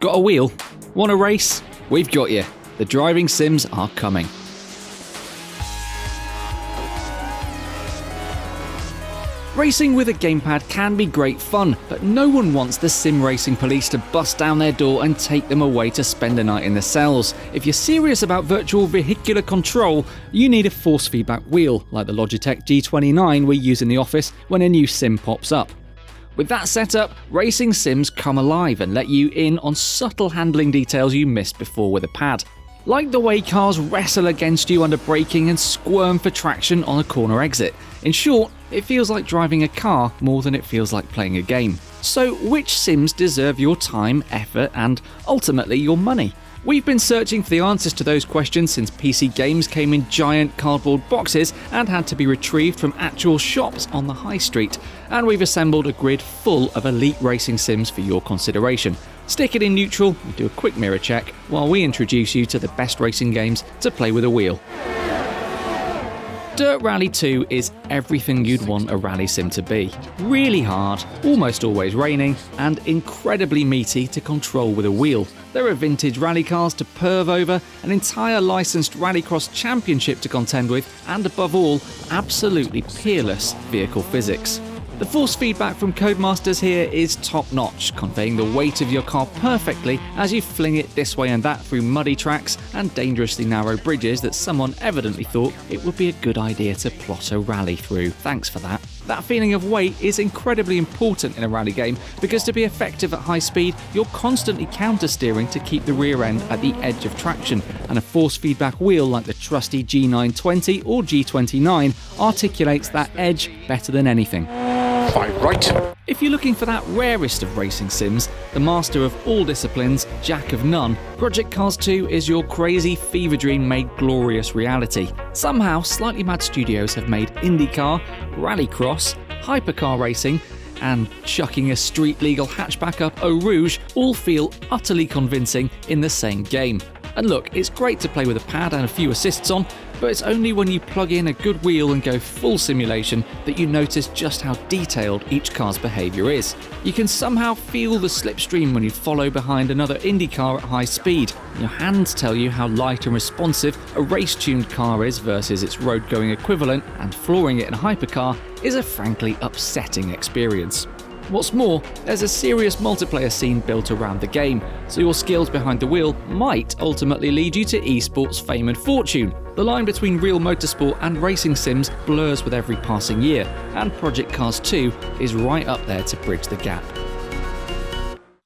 Got a wheel? Want a race? We've got you. The driving sims are coming. Racing with a gamepad can be great fun, but no one wants the sim racing police to bust down their door and take them away to spend a night in the cells. If you're serious about virtual vehicular control, you need a force feedback wheel, like the Logitech G29 we use in the office when a new sim pops up. With that setup, racing sims come alive and let you in on subtle handling details you missed before with a pad. Like the way cars wrestle against you under braking and squirm for traction on a corner exit. In short, it feels like driving a car more than it feels like playing a game. So which sims deserve your time, effort, and ultimately your money? We've been searching for the answers to those questions since PC games came in giant cardboard boxes and had to be retrieved from actual shops on the high street, and we've assembled a grid full of elite racing sims for your consideration. Stick it in neutral and do a quick mirror check while we introduce you to the best racing games to play with a wheel. Dirt Rally 2 is everything you'd want a rally sim to be. Really hard, almost always raining, and incredibly meaty to control with a wheel. There are vintage rally cars to perv over, an entire licensed rallycross championship to contend with, and above all, absolutely peerless vehicle physics. The force feedback from Codemasters here is top-notch, conveying the weight of your car perfectly as you fling it this way and that through muddy tracks and dangerously narrow bridges that someone evidently thought it would be a good idea to plot a rally through. Thanks for that. That feeling of weight is incredibly important in a rally game because to be effective at high speed, you're constantly counter-steering to keep the rear end at the edge of traction, and a force feedback wheel like the trusty G920 or G29 articulates that edge better than anything. Right. If you're looking for that rarest of racing sims, the master of all disciplines, jack of none, Project Cars 2 is your crazy fever dream made glorious reality. Somehow, Slightly Mad Studios have made IndyCar, Rallycross, hypercar racing, and chucking a street-legal hatchback up Eau Rouge all feel utterly convincing in the same game. And look, it's great to play with a pad and a few assists on, but it's only when you plug in a good wheel and go full simulation that you notice just how detailed each car's behaviour is. You can somehow feel the slipstream when you follow behind another Indy car at high speed. Your hands tell you how light and responsive a race-tuned car is versus its road-going equivalent, and flooring it in a hypercar is a frankly upsetting experience. What's more, there's a serious multiplayer scene built around the game, so your skills behind the wheel might ultimately lead you to esports fame and fortune. The line between real motorsport and racing sims blurs with every passing year, and Project Cars 2 is right up there to bridge the gap.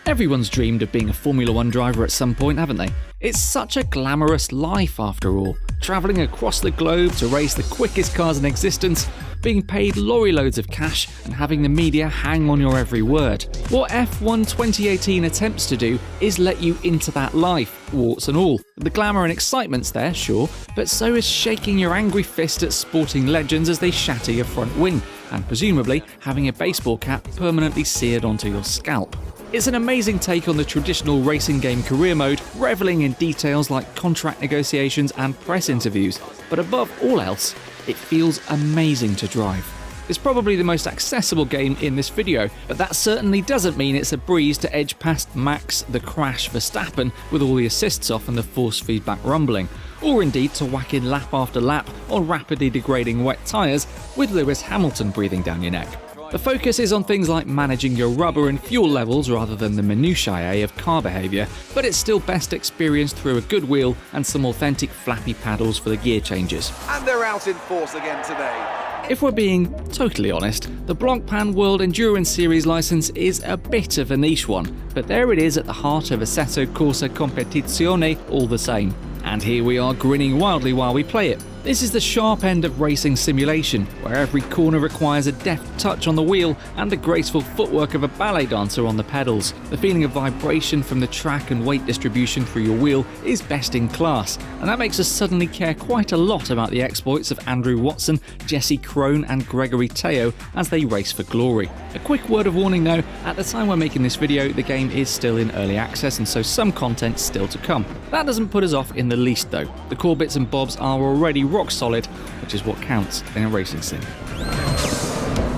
Everyone's dreamed of being a Formula 1 driver at some point, haven't they? It's such a glamorous life after all, travelling across the globe to race the quickest cars in existence, being paid lorry loads of cash and having the media hang on your every word. What F1 2018 attempts to do is let you into that life, warts and all. The glamour and excitement's there, sure, but so is shaking your angry fist at sporting legends as they shatter your front wing, and presumably having a baseball cap permanently seared onto your scalp. It's an amazing take on the traditional racing game career mode, reveling in details like contract negotiations and press interviews, but above all else, it feels amazing to drive. It's probably the most accessible game in this video, but that certainly doesn't mean it's a breeze to edge past Max the Crash Verstappen with all the assists off and the force feedback rumbling, or indeed to whack in lap after lap on rapidly degrading wet tyres with Lewis Hamilton breathing down your neck. The focus is on things like managing your rubber and fuel levels rather than the minutiae of car behaviour, but it's still best experienced through a good wheel and some authentic flappy paddles for the gear changes. And they're out in force again today. If we're being totally honest, the Blancpain World Endurance Series license is a bit of a niche one, but there it is at the heart of Assetto Corsa Competizione all the same. And here we are grinning wildly while we play it. This is the sharp end of racing simulation, where every corner requires a deft touch on the wheel and the graceful footwork of a ballet dancer on the pedals. The feeling of vibration from the track and weight distribution through your wheel is best in class, and that makes us suddenly care quite a lot about the exploits of Andrew Watson, Jesse Krohn and Gregory Teo as they race for glory. A quick word of warning though, at the time we're making this video, the game is still in early access and so some content's still to come. That doesn't put us off in the least though. The core bits and bobs are already rock solid, which is what counts in a racing sim.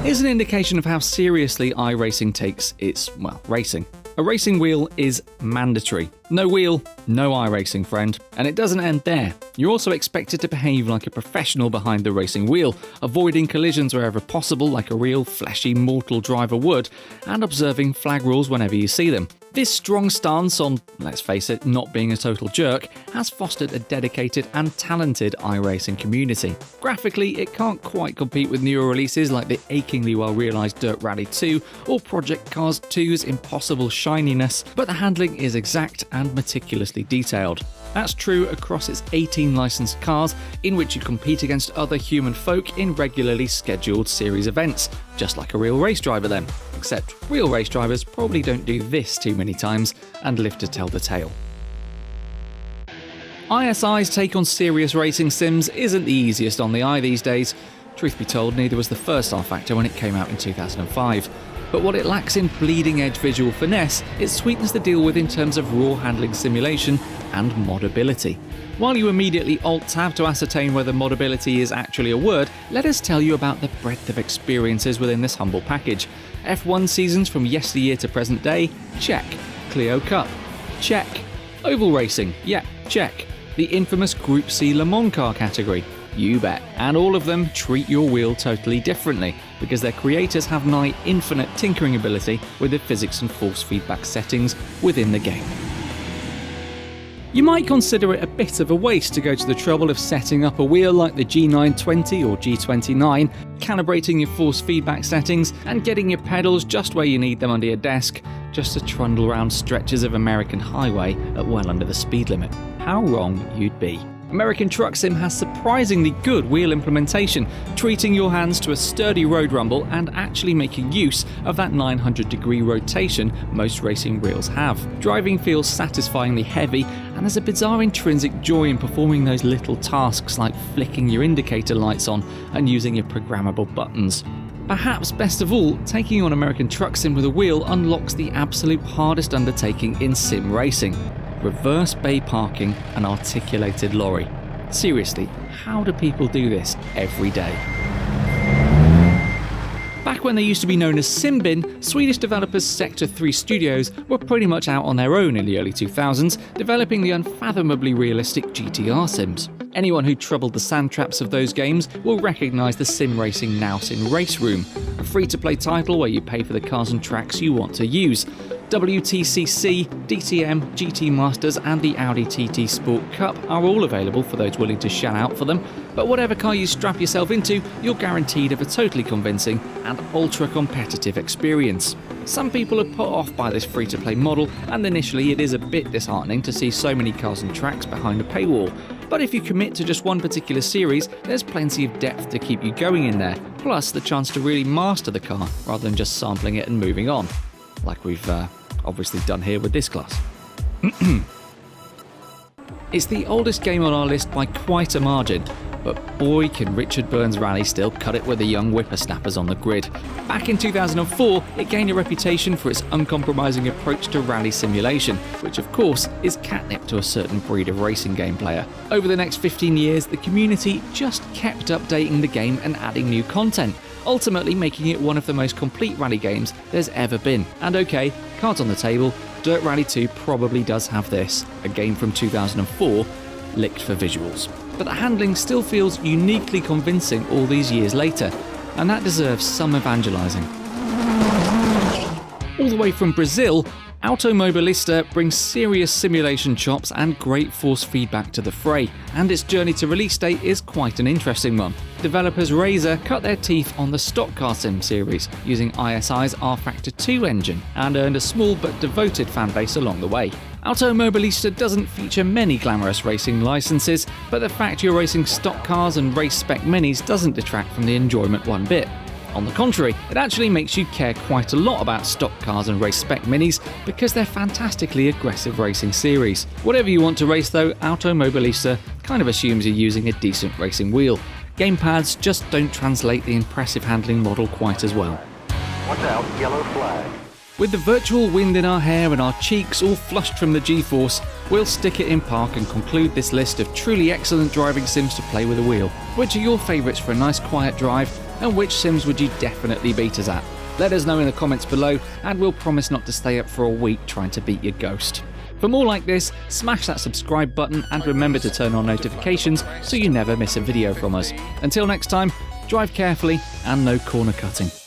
Here's an indication of how seriously iRacing takes its, racing. A racing wheel is mandatory. No wheel, no iRacing, friend. And it doesn't end there. You're also expected to behave like a professional behind the racing wheel, avoiding collisions wherever possible like a real, fleshy, mortal driver would, and observing flag rules whenever you see them. This strong stance on, let's face it, not being a total jerk, has fostered a dedicated and talented iRacing community. Graphically, it can't quite compete with newer releases like the achingly well-realised Dirt Rally 2 or Project Cars 2's impossible shininess, but the handling is exact and meticulously detailed. That's true across its 18 licensed cars, in which you compete against other human folk in regularly scheduled series events, just like a real race driver then. Except real race drivers probably don't do this too many times and live to tell the tale. ISI's take on serious racing sims isn't the easiest on the eye these days. Truth be told, neither was the first R-Factor when it came out in 2005. But what it lacks in bleeding-edge visual finesse, it sweetens the deal with in terms of raw handling simulation and modability. While you immediately alt-tab to ascertain whether modability is actually a word, let us tell you about the breadth of experiences within this humble package. F1 seasons from yesteryear to present day? Check. Clio Cup? Check. Oval racing? Yeah, check. The infamous Group C Le Mans car category? You bet. And all of them treat your wheel totally differently, because their creators have nigh infinite tinkering ability with the physics and force feedback settings within the game. You might consider it a bit of a waste to go to the trouble of setting up a wheel like the G920 or G29, calibrating your force feedback settings, and getting your pedals just where you need them under your desk, just to trundle around stretches of American highway at well under the speed limit. How wrong you'd be. American Truck Sim has surprisingly good wheel implementation, treating your hands to a sturdy road rumble and actually making use of that 900-degree rotation most racing wheels have. Driving feels satisfyingly heavy, and there's a bizarre intrinsic joy in performing those little tasks like flicking your indicator lights on and using your programmable buttons. Perhaps best of all, taking on American Truck Sim with a wheel unlocks the absolute hardest undertaking in sim racing: reverse bay parking an articulated lorry. Seriously, how do people do this every day? Back when they used to be known as Simbin, Swedish developers Sector 3 Studios were pretty much out on their own in the early 2000s, developing the unfathomably realistic GTR sims. Anyone who troubled the sand traps of those games will recognise the sim racing nous in Race Room, a free-to-play title where you pay for the cars and tracks you want to use. WTCC, DTM, GT Masters and the Audi TT Sport Cup are all available for those willing to shell out for them, but whatever car you strap yourself into, you're guaranteed of a totally convincing and ultra-competitive experience. Some people are put off by this free-to-play model, and initially it is a bit disheartening to see so many cars and tracks behind a paywall. But if you commit to just one particular series, there's plenty of depth to keep you going in there, plus the chance to really master the car rather than just sampling it and moving on, like we've obviously done here with this class. It's the oldest game on our list by quite a margin, but boy can Richard Burns Rally still cut it with the young whippersnappers on the grid. Back in 2004, it gained a reputation for its uncompromising approach to rally simulation, which of course is catnip to a certain breed of racing game player. Over the next 15 years, the community just kept updating the game and adding new content, ultimately making it one of the most complete rally games there's ever been. And okay, cards on the table, Dirt Rally 2 probably does have this, a game from 2004, licked for visuals. But the handling still feels uniquely convincing all these years later, and that deserves some evangelizing. All the way from Brazil, Automobilista brings serious simulation chops and great force feedback to the fray, and its journey to release date is quite an interesting one. Developers Razer cut their teeth on the stock car sim series, using ISI's R-Factor 2 engine, and earned a small but devoted fanbase along the way. Automobilista doesn't feature many glamorous racing licenses, but the fact you're racing stock cars and race spec minis doesn't detract from the enjoyment one bit. On the contrary, it actually makes you care quite a lot about stock cars and race spec minis because they're fantastically aggressive racing series. Whatever you want to race though, Automobilista kind of assumes you're using a decent racing wheel. Gamepads just don't translate the impressive handling model quite as well. Watch out, yellow flag. With the virtual wind in our hair and our cheeks all flushed from the G-force, we'll stick it in park and conclude this list of truly excellent driving sims to play with a wheel. Which are your favourites for a nice quiet drive, and which sims would you definitely beat us at? Let us know in the comments below, and we'll promise not to stay up for a week trying to beat your ghost. For more like this, smash that subscribe button and remember to turn on notifications so you never miss a video from us. Until next time, drive carefully and no corner cutting.